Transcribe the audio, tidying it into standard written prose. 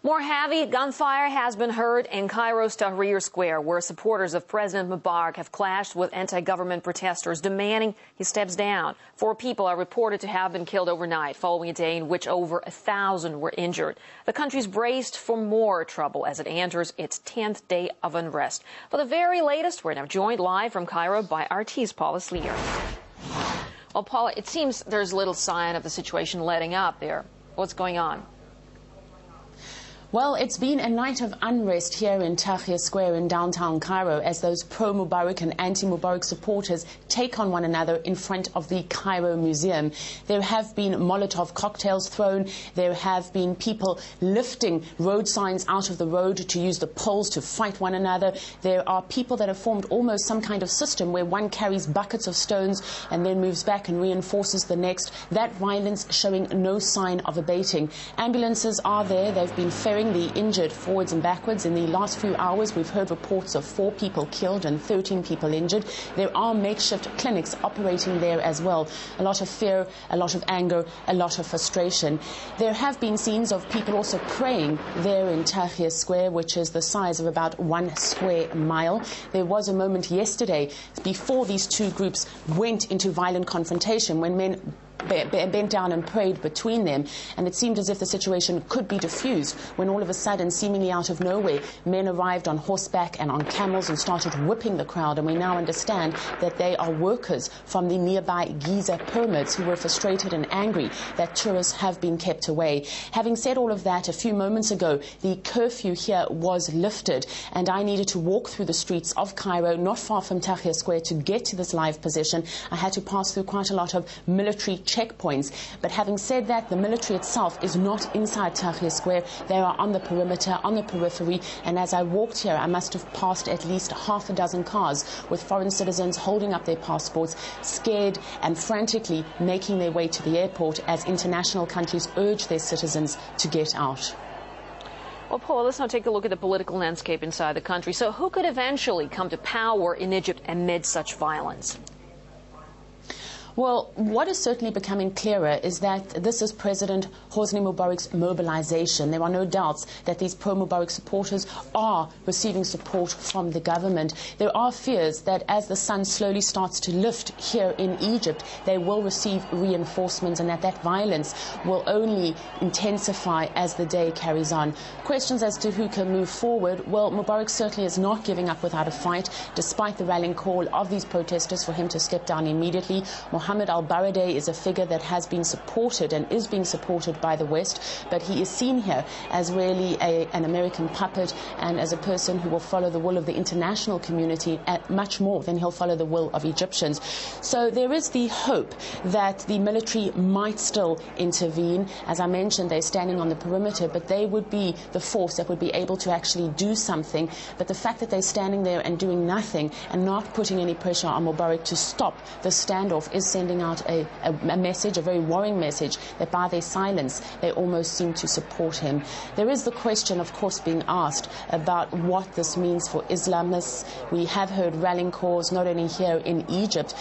More heavy gunfire has been heard in Cairo's Tahrir Square, where supporters of President Mubarak have clashed with anti-government protesters demanding he steps down. 4 people are reported to have been killed overnight, following a day in which over 1,000 were injured. The country's braced for more trouble as it enters its 10th day of unrest. For the very latest, we're now joined live from Cairo by RT's Paula Sleer. Well, Paula, it seems there's little sign of the situation letting up there. What's going on? Well, it's been a night of unrest here in Tahrir Square in downtown Cairo as those pro-Mubarak and anti-Mubarak supporters take on one another in front of the Cairo Museum. There have been Molotov cocktails thrown. There have been people lifting road signs out of the road to use the poles to fight one another. There are people that have formed almost some kind of system where one carries buckets of stones and then moves back and reinforces the next. That violence showing no sign of abating. Ambulances are there. They've been ferrying the injured forwards and backwards. In the last few hours, we've heard reports of 4 people killed and 13 people injured. There are makeshift clinics operating there as well. A lot of fear, a lot of anger, a lot of frustration. There have been scenes of people also praying there in Tahrir Square, which is the size of about 1 square mile. There was a moment yesterday before these two groups went into violent confrontation when men bent down and prayed between them, and it seemed as if the situation could be diffused when all of a sudden, seemingly out of nowhere, men arrived on horseback and on camels and started whipping the crowd. And we now understand that they are workers from the nearby Giza pyramids who were frustrated and angry that tourists have been kept away. Having said all of that, a few moments ago the curfew here was lifted, and I needed to walk through the streets of Cairo, not far from Tahrir Square, to get to this live position. I had to pass through quite a lot of military checkpoints. But having said that, the military itself is not inside Tahrir Square. They are on the perimeter, on the periphery, and as I walked here, I must have passed at least half a dozen cars with foreign citizens holding up their passports, scared and frantically making their way to the airport as international countries urge their citizens to get out. Well, Paul, let's now take a look at the political landscape inside the country. So who could eventually come to power in Egypt amid such violence? Well, what is certainly becoming clearer is that this is President Hosni Mubarak's mobilization. There are no doubts that these pro-Mubarak supporters are receiving support from the government. There are fears that as the sun slowly starts to lift here in Egypt, they will receive reinforcements and that violence will only intensify as the day carries on. Questions as to who can move forward. Well, Mubarak certainly is not giving up without a fight, despite the rallying call of these protesters for him to step down immediately. Mohammed al-Baradei is a figure that has been supported and is being supported by the West, but he is seen here as really an American puppet and as a person who will follow the will of the international community much more than he'll follow the will of Egyptians. So there is the hope that the military might still intervene. As I mentioned, they're standing on the perimeter, but they would be the force that would be able to actually do something. But the fact that they're standing there and doing nothing and not putting any pressure on Mubarak to stop the standoff is sending out a message, a very worrying message, that by their silence they almost seem to support him. There is the question, of course, being asked about what this means for Islamists. We have heard rallying calls not only here in Egypt